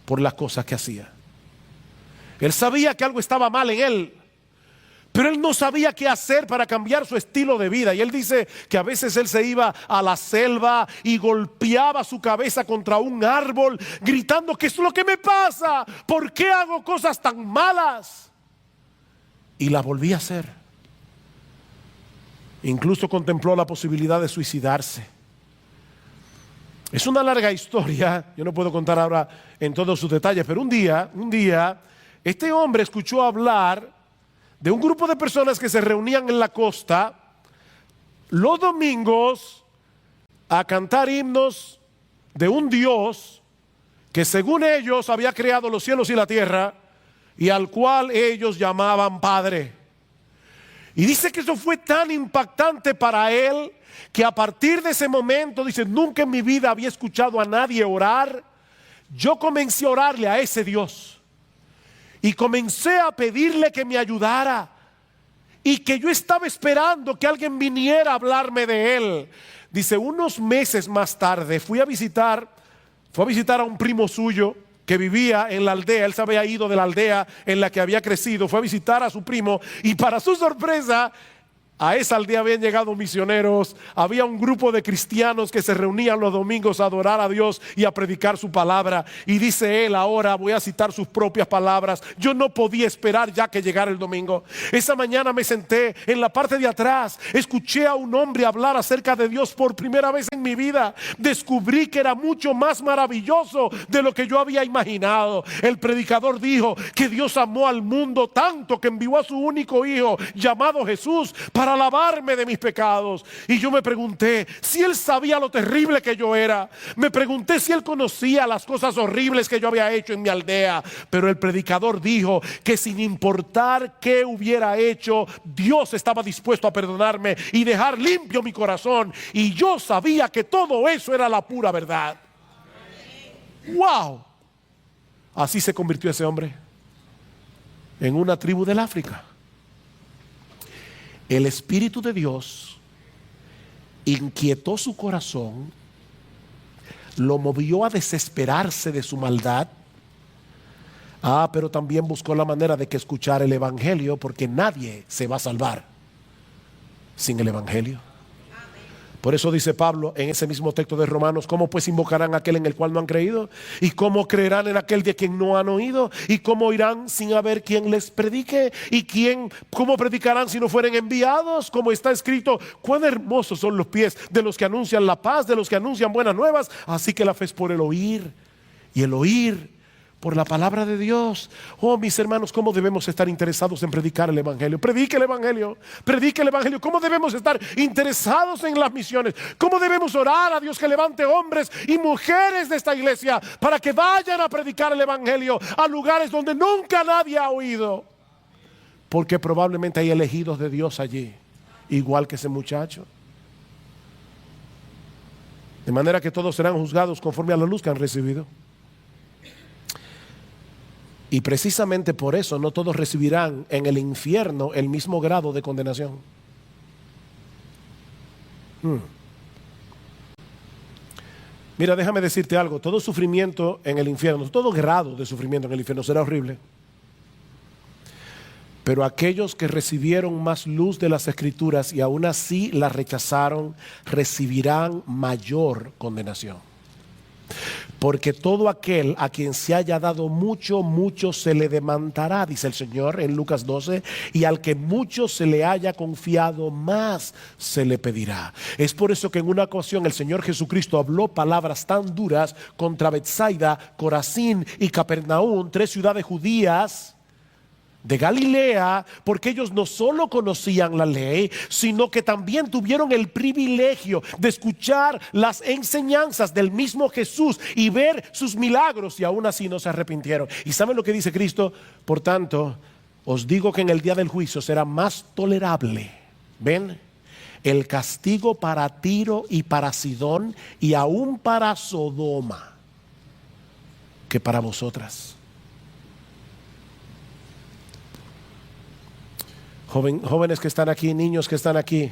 A: por las cosas que hacía. Él sabía que algo estaba mal en él, pero él no sabía qué hacer para cambiar su estilo de vida. Y él dice que a veces él se iba a la selva y golpeaba su cabeza contra un árbol, gritando: ¿qué es lo que me pasa? ¿Por qué hago cosas tan malas? Y la volvía a hacer. Incluso contempló la posibilidad de suicidarse. Es una larga historia, yo no puedo contar ahora en todos sus detalles, pero un día, este hombre escuchó hablar de un grupo de personas que se reunían en la costa los domingos a cantar himnos de un Dios que según ellos había creado los cielos y la tierra y al cual ellos llamaban Padre. Y dice que eso fue tan impactante para él que a partir de ese momento, dice, nunca en mi vida había escuchado a nadie orar. Yo comencé a orarle a ese Dios y comencé a pedirle que me ayudara y que yo estaba esperando que alguien viniera a hablarme de él. dice, unos meses más tarde fue a visitar a un primo suyo que vivía en la aldea. Él se había ido de la aldea en la que había crecido, fue a visitar a su primo y para su sorpresa, a esa aldea habían llegado misioneros, había un grupo de cristianos que se reunían los domingos a adorar a Dios y a predicar su palabra. Y dice él, ahora voy a citar sus propias palabras, yo no podía esperar ya que llegara el domingo. Esa mañana me senté en la parte de atrás, escuché a un hombre hablar acerca de Dios por primera vez en mi vida. Descubrí que era mucho más maravilloso de lo que yo había imaginado. El predicador dijo que Dios amó al mundo tanto que envió a su único hijo llamado Jesús para lavarme de mis pecados. Y yo me pregunté si él sabía lo terrible que yo era. Me pregunté si él conocía las cosas horribles que yo había hecho en mi aldea. Pero el predicador dijo que sin importar qué hubiera hecho, Dios estaba dispuesto a perdonarme y dejar limpio mi corazón. Y yo sabía que todo eso era la pura verdad. ¡Wow! Así se convirtió ese hombre en una tribu del África. El Espíritu de Dios inquietó su corazón, lo movió a desesperarse de su maldad. Pero también buscó la manera de que escuchara el Evangelio, porque nadie se va a salvar sin el Evangelio. Por eso dice Pablo en ese mismo texto de Romanos, ¿cómo pues invocarán a aquel en el cual no han creído? ¿Y cómo creerán en aquel de quien no han oído? ¿Y cómo irán sin haber quien les predique? ¿Y cómo predicarán si no fueren enviados? Como está escrito, cuán hermosos son los pies de los que anuncian la paz, de los que anuncian buenas nuevas. Así que la fe es por el oír, y el oír por la palabra de Dios. Oh, mis hermanos, ¿cómo debemos estar interesados en predicar el Evangelio? Predique el Evangelio, predique el Evangelio. ¿Cómo debemos estar interesados en las misiones? ¿Cómo debemos orar a Dios que levante hombres y mujeres de esta iglesia para que vayan a predicar el Evangelio a lugares donde nunca nadie ha oído? Porque probablemente hay elegidos de Dios allí, igual que ese muchacho. De manera que todos serán juzgados conforme a la luz que han recibido. Y precisamente por eso no todos recibirán en el infierno el mismo grado de condenación. Mira, déjame decirte algo. Todo sufrimiento en el infierno, todo grado de sufrimiento en el infierno será horrible. Pero aquellos que recibieron más luz de las Escrituras y aún así la rechazaron, recibirán mayor condenación. Porque todo aquel a quien se haya dado mucho, mucho se le demandará, dice el Señor en Lucas 12, y al que mucho se le haya confiado, más se le pedirá. Es por eso que en una ocasión el Señor Jesucristo habló palabras tan duras contra Betsaida, Corazín y Capernaum, 3 ciudades judías de Galilea, porque ellos no solo conocían la ley, sino que también tuvieron el privilegio de escuchar las enseñanzas del mismo Jesús y ver sus milagros, y aún así no se arrepintieron. ¿Y saben lo que dice Cristo? Por tanto, os digo que en el día del juicio será más tolerable, ¿ven?, el castigo para Tiro y para Sidón y aún para Sodoma que para vosotras. Jóvenes que están aquí, niños que están aquí,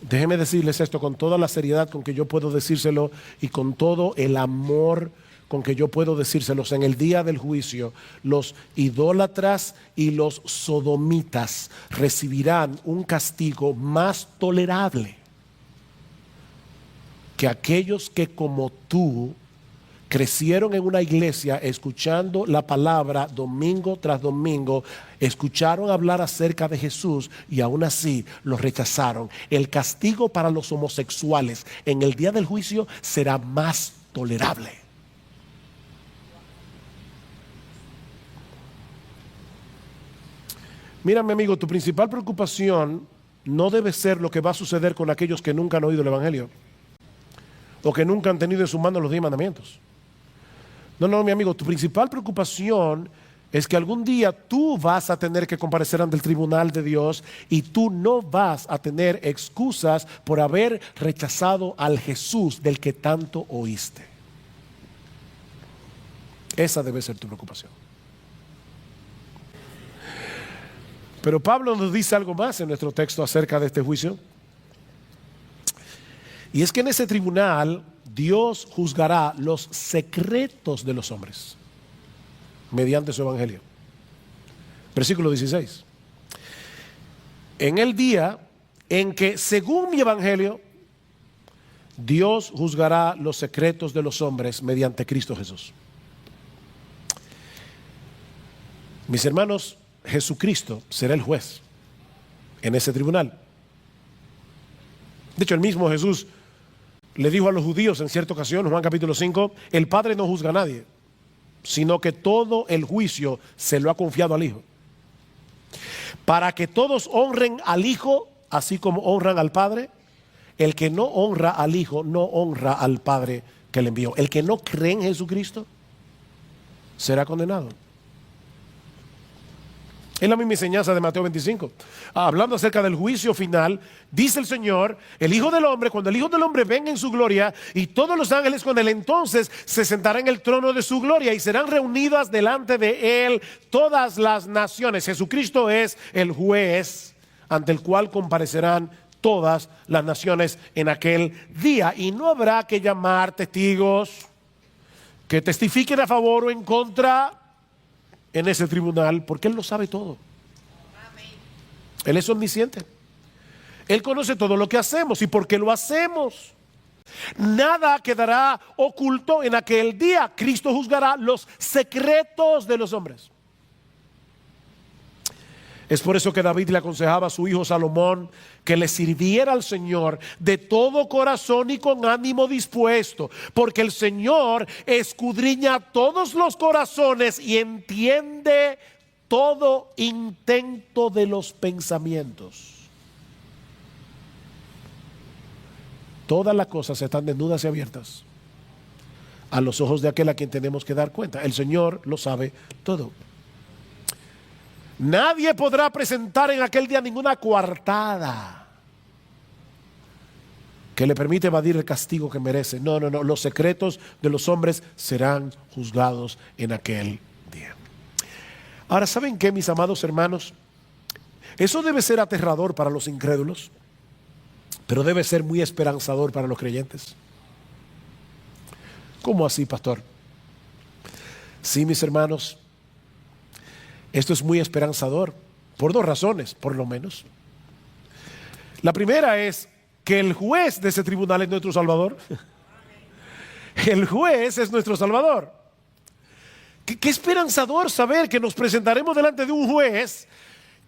A: déjenme decirles esto con toda la seriedad con que yo puedo decírselo y con todo el amor con que yo puedo decírselos. En el día del juicio, los idólatras y los sodomitas recibirán un castigo más tolerable que aquellos que, como tú, crecieron en una iglesia escuchando la palabra domingo tras domingo, escucharon hablar acerca de Jesús y aún así los rechazaron. El castigo para los homosexuales en el día del juicio será más tolerable. Mira, mi amigo, tu principal preocupación no debe ser lo que va a suceder con aquellos que nunca han oído el Evangelio o que nunca han tenido en sus manos los 10 mandamientos. No, mi amigo, tu principal preocupación es que algún día tú vas a tener que comparecer ante el tribunal de Dios y tú no vas a tener excusas por haber rechazado al Jesús del que tanto oíste. Esa debe ser tu preocupación. Pero Pablo nos dice algo más en nuestro texto acerca de este juicio. Y es que en ese tribunal Dios juzgará los secretos de los hombres mediante su evangelio. Versículo 16. En el día en que, según mi evangelio, Dios juzgará los secretos de los hombres mediante Cristo Jesús. Mis hermanos, Jesucristo será el juez en ese tribunal. De hecho, el mismo Jesús le dijo a los judíos en cierta ocasión, Juan capítulo 5, el Padre no juzga a nadie, sino que todo el juicio se lo ha confiado al Hijo, para que todos honren al Hijo, así como honran al Padre. El que no honra al Hijo, no honra al Padre que le envió. El que no cree en Jesucristo será condenado. Es la misma enseñanza de Mateo 25. Hablando acerca del juicio final, dice el Señor, el Hijo del Hombre, cuando el Hijo del Hombre venga en su gloria y todos los ángeles con él, entonces se sentará en el trono de su gloria y serán reunidas delante de él todas las naciones. Jesucristo es el juez ante el cual comparecerán todas las naciones en aquel día, y no habrá que llamar testigos que testifiquen a favor o en contra en ese tribunal, porque Él lo sabe todo. Amén. Él es omnisciente. Él conoce todo lo que hacemos y por qué lo hacemos. Nada quedará oculto en aquel día. Cristo juzgará los secretos de los hombres. Es por eso que David le aconsejaba a su hijo Salomón que le sirviera al Señor de todo corazón y con ánimo dispuesto, porque el Señor escudriña todos los corazones y entiende todo intento de los pensamientos. Todas las cosas están desnudas y abiertas a los ojos de aquel a quien tenemos que dar cuenta. El Señor lo sabe todo. Nadie podrá presentar en aquel día ninguna coartada que le permite evadir el castigo que merece. No. Los secretos de los hombres serán juzgados en aquel día. Ahora, ¿saben qué, mis amados hermanos? Eso debe ser aterrador para los incrédulos, pero debe ser muy esperanzador para los creyentes. ¿Cómo así, pastor? Sí, mis hermanos, esto es muy esperanzador por dos razones, por lo menos. La primera es que el juez de ese tribunal es nuestro Salvador. El juez es nuestro Salvador. Qué esperanzador saber que nos presentaremos delante de un juez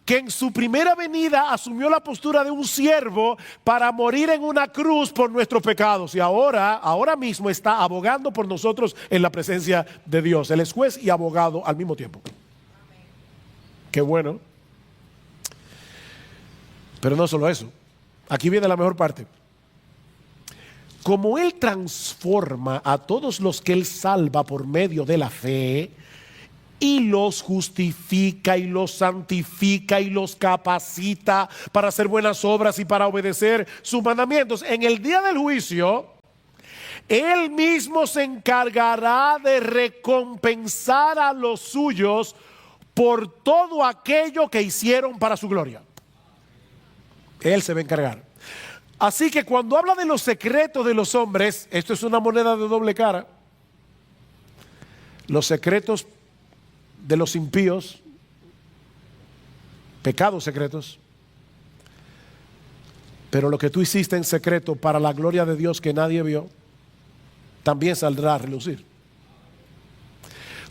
A: que en su primera venida asumió la postura de un siervo para morir en una cruz por nuestros pecados, y ahora mismo está abogando por nosotros en la presencia de Dios. Él es juez y abogado al mismo tiempo. Qué bueno. Pero no solo eso. Aquí viene la mejor parte. Como Él transforma a todos los que Él salva por medio de la fe, y los justifica y los santifica y los capacita para hacer buenas obras y para obedecer sus mandamientos, en el día del juicio Él mismo se encargará de recompensar a los suyos por todo aquello que hicieron para su gloria. Él se va a encargar. Así que cuando habla de los secretos de los hombres, esto es una moneda de doble cara. Los secretos de los impíos, pecados secretos, pero lo que tú hiciste en secreto para la gloria de Dios que nadie vio, también saldrá a relucir.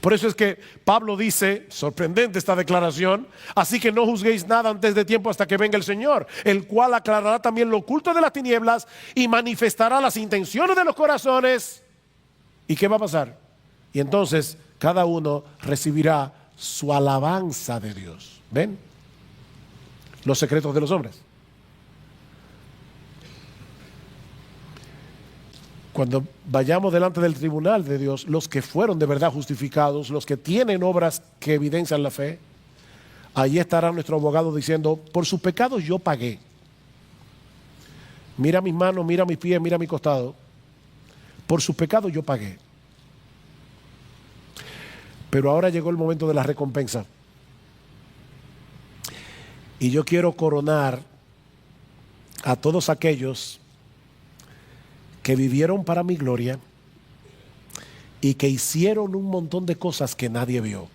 A: Por eso es que Pablo dice, sorprendente esta declaración, así que no juzguéis nada antes de tiempo hasta que venga el Señor, el cual aclarará también lo oculto de las tinieblas y manifestará las intenciones de los corazones. ¿Y qué va a pasar? Y entonces cada uno recibirá su alabanza de Dios. ¿Ven? Los secretos de los hombres. Cuando vayamos delante del tribunal de Dios, los que fueron de verdad justificados, los que tienen obras que evidencian la fe, allí estará nuestro abogado diciendo, por sus pecados yo pagué. Mira mis manos, mira mis pies, mira mi costado. Por sus pecados yo pagué. Pero ahora llegó el momento de la recompensa. Y yo quiero coronar a todos aquellos que vivieron para mi gloria y que hicieron un montón de cosas que nadie vio.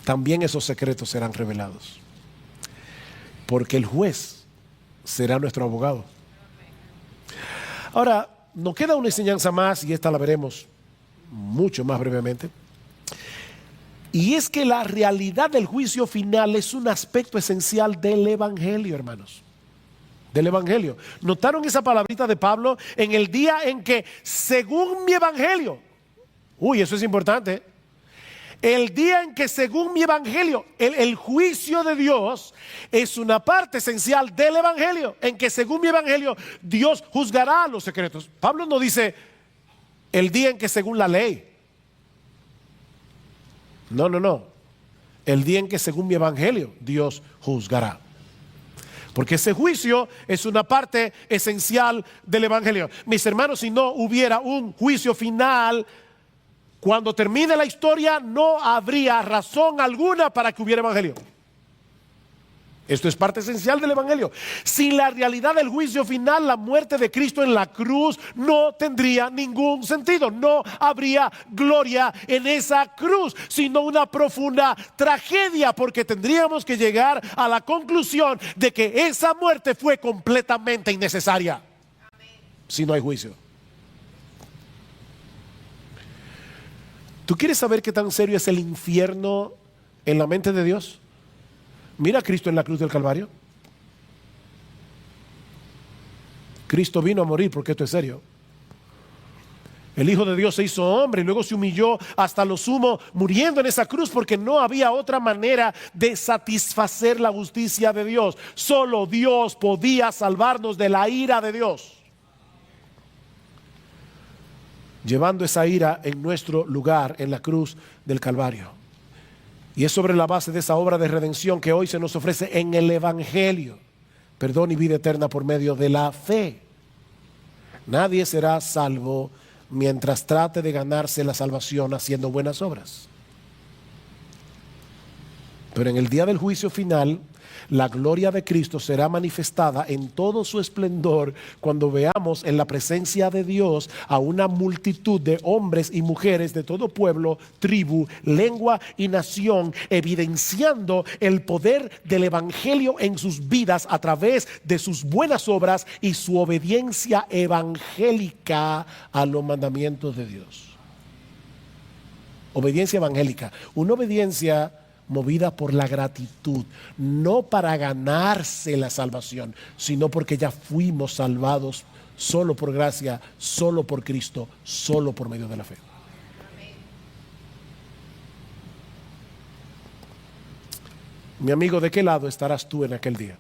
A: También esos secretos serán revelados, porque el juez será nuestro abogado. Ahora, nos queda una enseñanza más, y esta la veremos mucho más brevemente. Y es que la realidad del juicio final es un aspecto esencial del Evangelio, hermanos. Del Evangelio. ¿Notaron esa palabrita de Pablo? En el día en que, según mi Evangelio, uy, eso es importante. El día en que, según mi Evangelio, el juicio de Dios es una parte esencial del Evangelio. En que, según mi Evangelio, Dios juzgará los secretos. Pablo no dice el día en que, según la ley. No, no, no. El día en que, según mi Evangelio, Dios juzgará. Porque ese juicio es una parte esencial del Evangelio. Mis hermanos, si no hubiera un juicio final, cuando termine la historia, no habría razón alguna para que hubiera Evangelio. Esto es parte esencial del Evangelio. Sin la realidad del juicio final, la muerte de Cristo en la cruz no tendría ningún sentido. No habría gloria en esa cruz, sino una profunda tragedia, porque tendríamos que llegar a la conclusión de que esa muerte fue completamente innecesaria. Amén. Si no hay juicio. ¿Tú quieres saber qué tan serio es el infierno en la mente de Dios? Mira a Cristo en la cruz del Calvario. Cristo vino a morir porque esto es serio. El Hijo de Dios se hizo hombre y luego se humilló hasta lo sumo, muriendo en esa cruz porque no había otra manera de satisfacer la justicia de Dios. Solo Dios podía salvarnos de la ira de Dios, llevando esa ira en nuestro lugar en la cruz del Calvario. Y es sobre la base de esa obra de redención que hoy se nos ofrece en el Evangelio, perdón y vida eterna por medio de la fe. Nadie será salvo mientras trate de ganarse la salvación haciendo buenas obras. Pero en el día del juicio final, la gloria de Cristo será manifestada en todo su esplendor cuando veamos en la presencia de Dios a una multitud de hombres y mujeres de todo pueblo, tribu, lengua y nación, evidenciando el poder del Evangelio en sus vidas a través de sus buenas obras y su obediencia evangélica a los mandamientos de Dios. Obediencia evangélica, una obediencia movida por la gratitud, no para ganarse la salvación, sino porque ya fuimos salvados solo por gracia, solo por Cristo, solo por medio de la fe. Mi amigo, ¿de qué lado estarás tú en aquel día?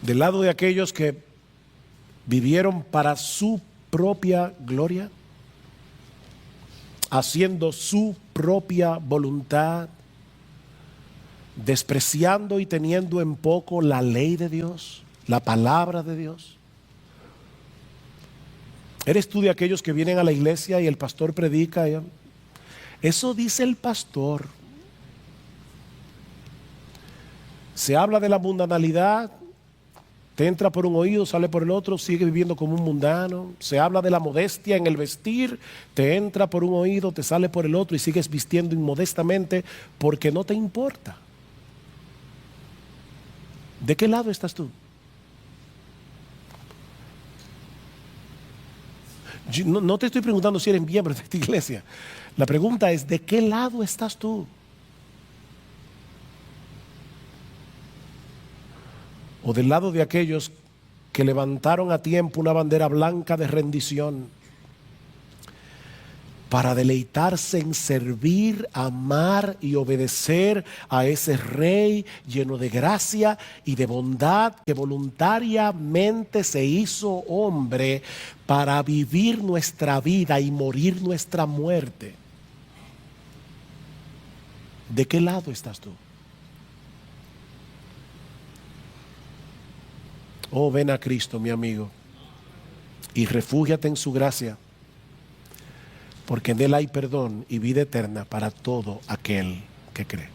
A: ¿Del lado de aquellos que vivieron para su propia gloria, haciendo su propia voluntad, despreciando y teniendo en poco la ley de Dios, la palabra de Dios? ¿Eres tú de aquellos que vienen a la iglesia y el pastor predica? Eso dice el pastor. Se habla de la mundanalidad, te entra por un oído, sale por el otro, sigue viviendo como un mundano. Se habla de la modestia en el vestir, te entra por un oído, te sale por el otro y sigues vistiendo inmodestamente porque no te importa. ¿De qué lado estás tú? No te estoy preguntando si eres miembro de esta iglesia. La pregunta es, ¿de qué lado estás tú? O del lado de aquellos que levantaron a tiempo una bandera blanca de rendición para deleitarse en servir, amar y obedecer a ese Rey lleno de gracia y de bondad, que voluntariamente se hizo hombre para vivir nuestra vida y morir nuestra muerte. ¿De qué lado estás tú? Oh, ven a Cristo, mi amigo, y refúgiate en su gracia, porque en Él hay perdón y vida eterna para todo aquel que cree.